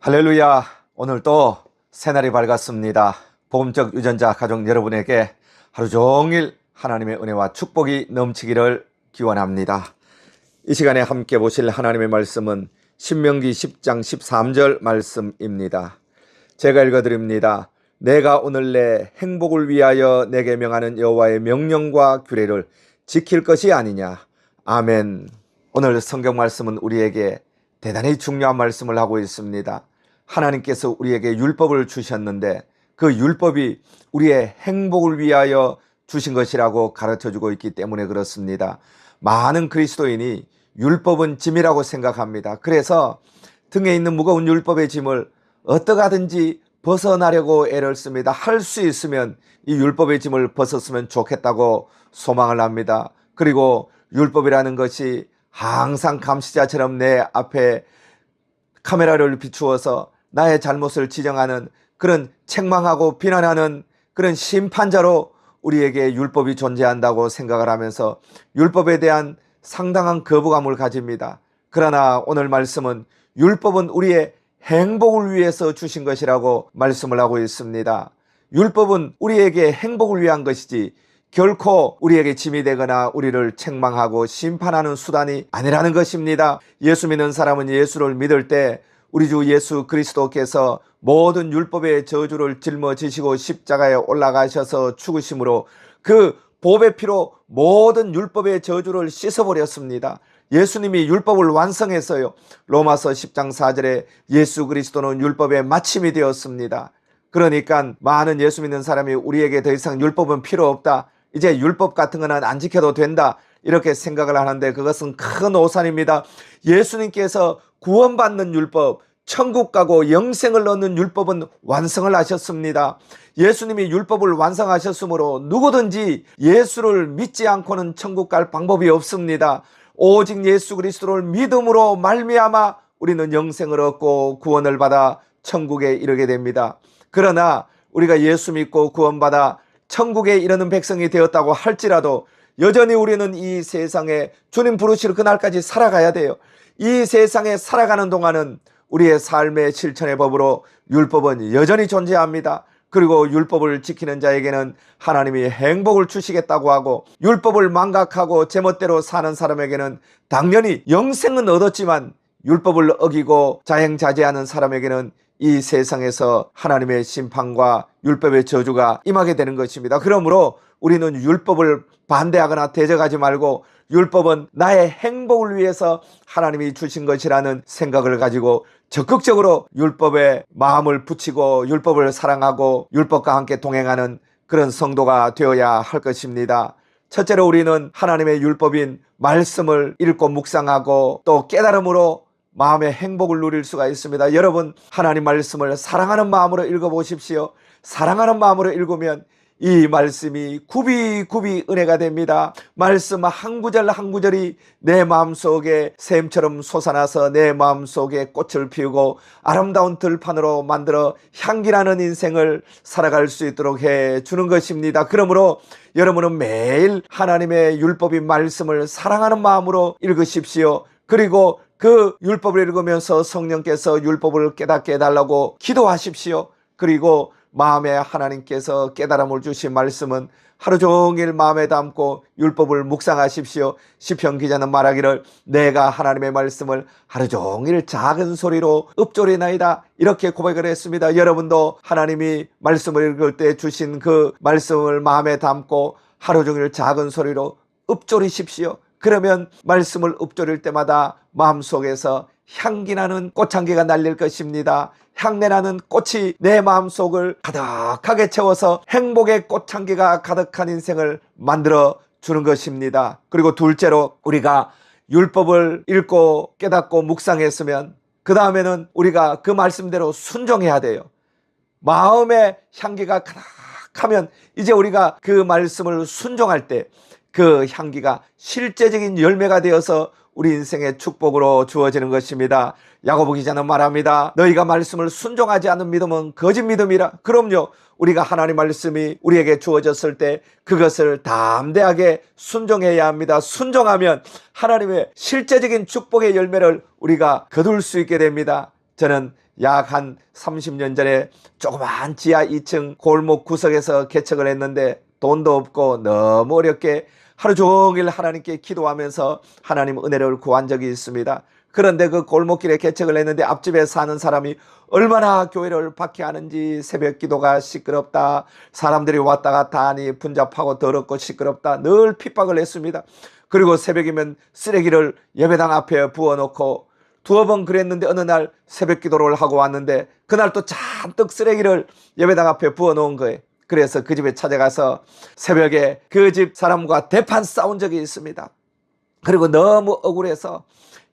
할렐루야. 오늘 또 새날이 밝았습니다. 복음적 유전자 가족 여러분에게 하루 종일 하나님의 은혜와 축복이 넘치기를 기원합니다. 이 시간에 함께 보실 하나님의 말씀은 신명기 10장 13절 말씀입니다. 제가 읽어드립니다. 내가 오늘 내 행복을 위하여 내게 명하는 여호와의 명령과 규례를 지킬 것이 아니냐. 아멘. 오늘 성경 말씀은 우리에게 대단히 중요한 말씀을 하고 있습니다. 하나님께서 우리에게 율법을 주셨는데 그 율법이 우리의 행복을 위하여 주신 것이라고 가르쳐주고 있기 때문에 그렇습니다. 많은 그리스도인이 율법은 짐이라고 생각합니다. 그래서 등에 있는 무거운 율법의 짐을 어떻게 하든지 벗어나려고 애를 씁니다. 할 수 있으면 이 율법의 짐을 벗었으면 좋겠다고 소망을 합니다. 그리고 율법이라는 것이 항상 감시자처럼 내 앞에 카메라를 비추어서 나의 잘못을 지적하는 그런 책망하고 비난하는 그런 심판자로 우리에게 율법이 존재한다고 생각을 하면서 율법에 대한 상당한 거부감을 가집니다. 그러나 오늘 말씀은 율법은 우리의 행복을 위해서 주신 것이라고 말씀을 하고 있습니다. 율법은 우리에게 행복을 위한 것이지 결코 우리에게 짐이 되거나 우리를 책망하고 심판하는 수단이 아니라는 것입니다. 예수 믿는 사람은 예수를 믿을 때 우리 주 예수 그리스도께서 모든 율법의 저주를 짊어지시고 십자가에 올라가셔서 죽으심으로 그 보배 피로 모든 율법의 저주를 씻어버렸습니다. 예수님이 율법을 완성했어요. 로마서 10장 4절에 예수 그리스도는 율법의 마침이 되었습니다. 그러니까 많은 예수 믿는 사람이 우리에게 더 이상 율법은 필요 없다. 이제 율법 같은 거는 안 지켜도 된다. 이렇게 생각을 하는데 그것은 큰 오산입니다. 예수님께서 구원받는 율법, 천국 가고 영생을 얻는 율법은 완성을 하셨습니다. 예수님이 율법을 완성하셨으므로 누구든지 예수를 믿지 않고는 천국 갈 방법이 없습니다. 오직 예수 그리스도를 믿음으로 말미암아 우리는 영생을 얻고 구원을 받아 천국에 이르게 됩니다. 그러나 우리가 예수 믿고 구원받아 천국에 이르는 백성이 되었다고 할지라도 여전히 우리는 이 세상에 주님 부르실 그날까지 살아가야 돼요. 이 세상에 살아가는 동안은 우리의 삶의 실천의 법으로 율법은 여전히 존재합니다. 그리고 율법을 지키는 자에게는 하나님이 행복을 주시겠다고 하고 율법을 망각하고 제멋대로 사는 사람에게는 당연히 영생은 얻었지만 율법을 어기고 자행자제하는 사람에게는 이 세상에서 하나님의 심판과 율법의 저주가 임하게 되는 것입니다. 그러므로 우리는 율법을 반대하거나 대적하지 말고 율법은 나의 행복을 위해서 하나님이 주신 것이라는 생각을 가지고 적극적으로 율법에 마음을 붙이고 율법을 사랑하고 율법과 함께 동행하는 그런 성도가 되어야 할 것입니다. 첫째로 우리는 하나님의 율법인 말씀을 읽고 묵상하고 또 깨달음으로 마음의 행복을 누릴 수가 있습니다. 여러분 하나님 말씀을 사랑하는 마음으로 읽어보십시오. 사랑하는 마음으로 읽으면 이 말씀이 굽이굽이 은혜가 됩니다. 말씀 한 구절 한 구절이 내 마음속에 샘처럼 솟아나서 내 마음속에 꽃을 피우고 아름다운 들판으로 만들어 향기나는 인생을 살아갈 수 있도록 해주는 것입니다. 그러므로 여러분은 매일 하나님의 율법인 말씀을 사랑하는 마음으로 읽으십시오. 그리고 그 율법을 읽으면서 성령께서 율법을 깨닫게 해달라고 기도하십시오. 그리고 마음에 하나님께서 깨달음을 주신 말씀은 하루 종일 마음에 담고 율법을 묵상하십시오. 시편 기자는 말하기를 내가 하나님의 말씀을 하루 종일 작은 소리로 읊조리나이다 이렇게 고백을 했습니다. 여러분도 하나님이 말씀을 읽을 때 주신 그 말씀을 마음에 담고 하루 종일 작은 소리로 읊조리십시오. 그러면 말씀을 읊조릴 때마다 마음속에서 향기나는 꽃향기가 날릴 것입니다. 향내나는 꽃이 내 마음속을 가득하게 채워서 행복의 꽃향기가 가득한 인생을 만들어 주는 것입니다. 그리고 둘째로 우리가 율법을 읽고 깨닫고 묵상했으면 그 다음에는 우리가 그 말씀대로 순종해야 돼요. 마음의 향기가 가득하면 이제 우리가 그 말씀을 순종할 때 그 향기가 실제적인 열매가 되어서 우리 인생의 축복으로 주어지는 것입니다. 야고보 기자는 말합니다. 너희가 말씀을 순종하지 않는 믿음은 거짓 믿음이라. 그럼요. 우리가 하나님 말씀이 우리에게 주어졌을 때 그것을 담대하게 순종해야 합니다. 순종하면 하나님의 실제적인 축복의 열매를 우리가 거둘 수 있게 됩니다. 저는 약 한 30년 전에 조그만 지하 2층 골목 구석에서 개척을 했는데 돈도 없고 너무 어렵게 하루 종일 하나님께 기도하면서 하나님 은혜를 구한 적이 있습니다. 그런데 그 골목길에 개척을 했는데 앞집에 사는 사람이 얼마나 교회를 박해하는지 새벽 기도가 시끄럽다, 사람들이 왔다 갔다 하니 분잡하고 더럽고 시끄럽다, 늘 핍박을 했습니다. 그리고 새벽이면 쓰레기를 예배당 앞에 부어놓고 두어 번 그랬는데 어느 날 새벽 기도를 하고 왔는데 그날 또 잔뜩 쓰레기를 예배당 앞에 부어놓은 거예요. 그래서 그 집에 찾아가서 새벽에 그 집 사람과 대판 싸운 적이 있습니다. 그리고 너무 억울해서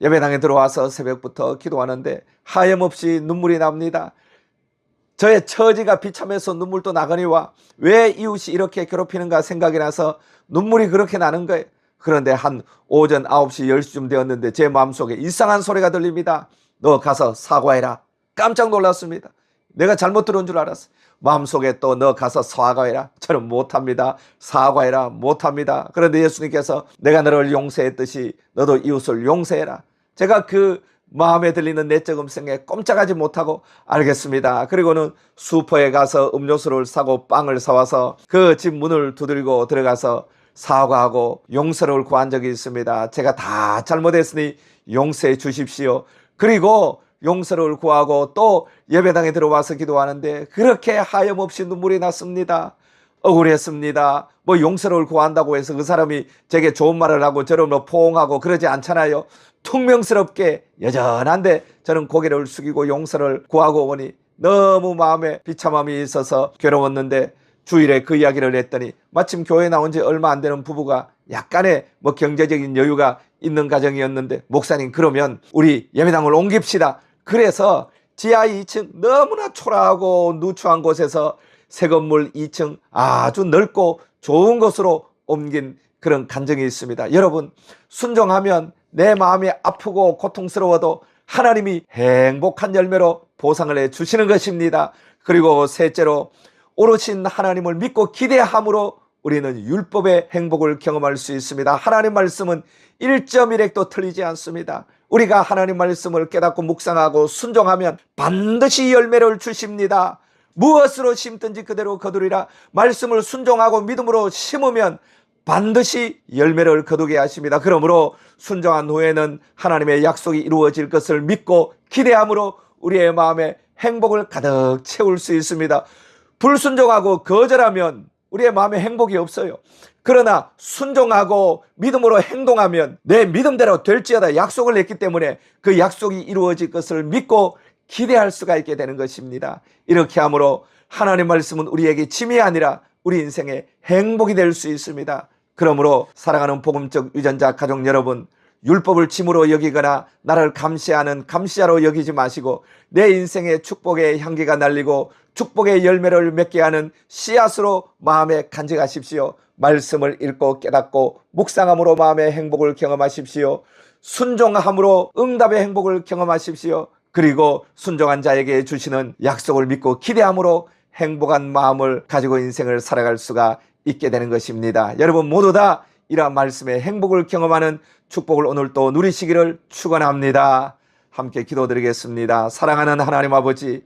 예배당에 들어와서 새벽부터 기도하는데 하염없이 눈물이 납니다. 저의 처지가 비참해서 눈물도 나거니와 왜 이웃이 이렇게 괴롭히는가 생각이 나서 눈물이 그렇게 나는 거예요. 그런데 한 오전 9시 10시쯤 되었는데 제 마음속에 이상한 소리가 들립니다. 너 가서 사과해라. 깜짝 놀랐습니다. 내가 잘못 들은 줄 알았어. 마음속에 또 너 가서 사과해라. 저는 못합니다. 사과해라. 못합니다. 그런데 예수님께서 내가 너를 용서했듯이 너도 이웃을 용서해라. 제가 그 마음에 들리는 내적 음성에 꼼짝하지 못하고 알겠습니다. 그리고는 슈퍼에 가서 음료수를 사고 빵을 사와서 그 집 문을 두들고 들어가서 사과하고 용서를 구한 적이 있습니다. 제가 다 잘못했으니 용서해 주십시오. 그리고 용서를 구하고 또 예배당에 들어와서 기도하는데 그렇게 하염없이 눈물이 났습니다. 억울했습니다. 뭐 용서를 구한다고 해서 그 사람이 제게 좋은 말을 하고 저를 뭐 포옹하고 그러지 않잖아요. 퉁명스럽게 여전한데 저는 고개를 숙이고 용서를 구하고 오니 너무 마음에 비참함이 있어서 괴로웠는데 주일에 그 이야기를 했더니 마침 교회 나온 지 얼마 안 되는 부부가 약간의 뭐 경제적인 여유가 있는 가정이었는데 목사님 그러면 우리 예배당을 옮깁시다. 그래서 지하 2층 너무나 초라하고 누추한 곳에서 새 건물 2층 아주 넓고 좋은 곳으로 옮긴 그런 간증이 있습니다. 여러분 순종하면 내 마음이 아프고 고통스러워도 하나님이 행복한 열매로 보상을 해주시는 것입니다. 그리고 셋째로 오롯인 하나님을 믿고 기대함으로 우리는 율법의 행복을 경험할 수 있습니다. 하나님 말씀은 1.1획도 틀리지 않습니다. 우리가 하나님 말씀을 깨닫고 묵상하고 순종하면 반드시 열매를 주십니다. 무엇으로 심든지 그대로 거두리라. 말씀을 순종하고 믿음으로 심으면 반드시 열매를 거두게 하십니다. 그러므로 순종한 후에는 하나님의 약속이 이루어질 것을 믿고 기대함으로 우리의 마음에 행복을 가득 채울 수 있습니다. 불순종하고 거절하면 우리의 마음에 행복이 없어요. 그러나 순종하고 믿음으로 행동하면 내 믿음대로 될지어다 약속을 했기 때문에 그 약속이 이루어질 것을 믿고 기대할 수가 있게 되는 것입니다. 이렇게 함으로 하나님 말씀은 우리에게 짐이 아니라 우리 인생의 행복이 될 수 있습니다. 그러므로 사랑하는 복음적 유전자 가족 여러분, 율법을 짐으로 여기거나 나를 감시하는 감시자로 여기지 마시고 내 인생의 축복의 향기가 날리고 축복의 열매를 맺게 하는 씨앗으로 마음에 간직하십시오. 말씀을 읽고 깨닫고 묵상함으로 마음의 행복을 경험하십시오. 순종함으로 응답의 행복을 경험하십시오. 그리고 순종한 자에게 주시는 약속을 믿고 기대함으로 행복한 마음을 가지고 인생을 살아갈 수가 있게 되는 것입니다. 여러분 모두 다 이러한 말씀의 행복을 경험하는 축복을 오늘 또 누리시기를 축원합니다. 함께 기도드리겠습니다. 사랑하는 하나님 아버지,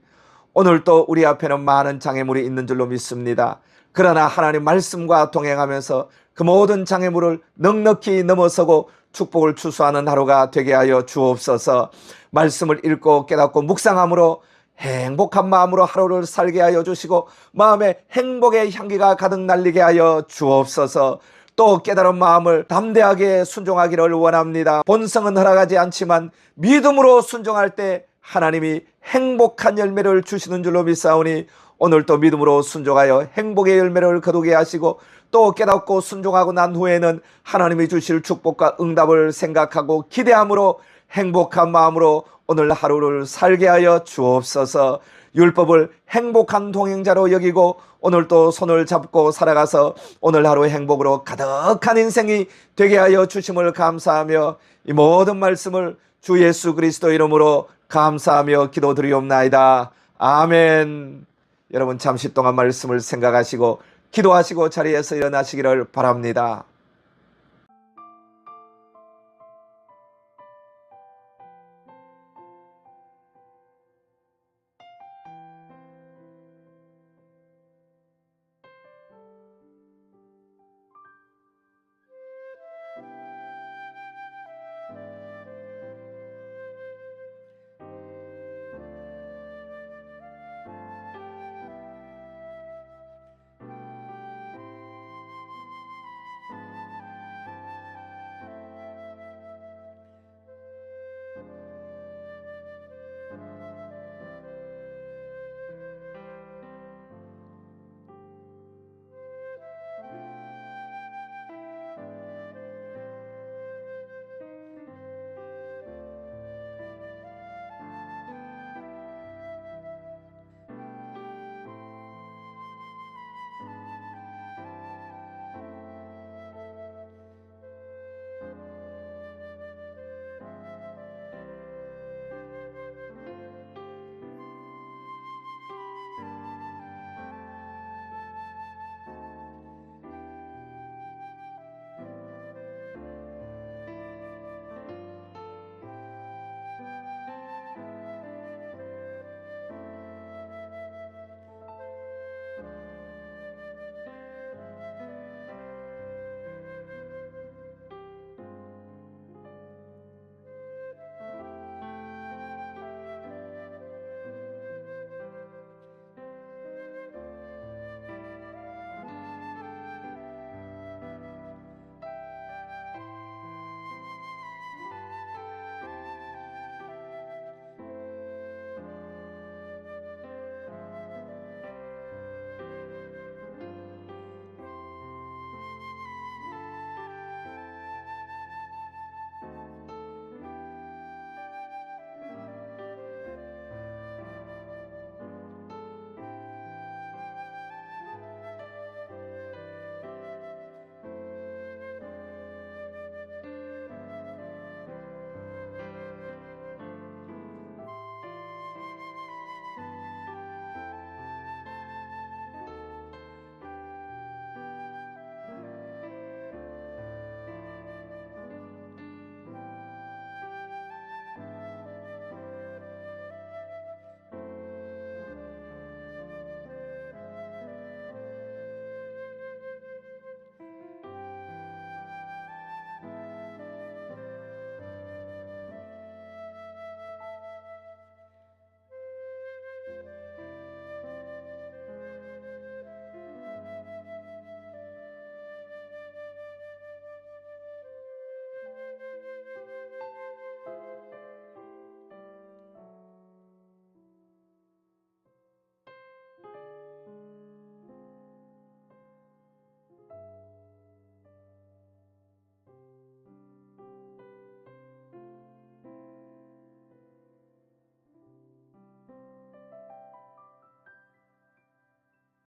오늘 또 우리 앞에는 많은 장애물이 있는 줄로 믿습니다. 그러나 하나님 말씀과 동행하면서 그 모든 장애물을 넉넉히 넘어서고 축복을 추수하는 하루가 되게 하여 주옵소서. 말씀을 읽고 깨닫고 묵상함으로 행복한 마음으로 하루를 살게 하여 주시고 마음에 행복의 향기가 가득 날리게 하여 주옵소서. 또 깨달은 마음을 담대하게 순종하기를 원합니다. 본성은 허락하지 않지만 믿음으로 순종할 때 하나님이 행복한 열매를 주시는 줄로 믿사오니 오늘 또 믿음으로 순종하여 행복의 열매를 거두게 하시고 또 깨닫고 순종하고 난 후에는 하나님이 주실 축복과 응답을 생각하고 기대함으로 행복한 마음으로 오늘 하루를 살게 하여 주옵소서. 율법을 행복한 동행자로 여기고 오늘 또 손을 잡고 살아가서 오늘 하루 행복으로 가득한 인생이 되게 하여 주심을 감사하며 이 모든 말씀을 주 예수 그리스도 이름으로 감사하며 기도드리옵나이다. 아멘. 여러분 잠시 동안 말씀을 생각하시고 기도하시고 자리에서 일어나시기를 바랍니다.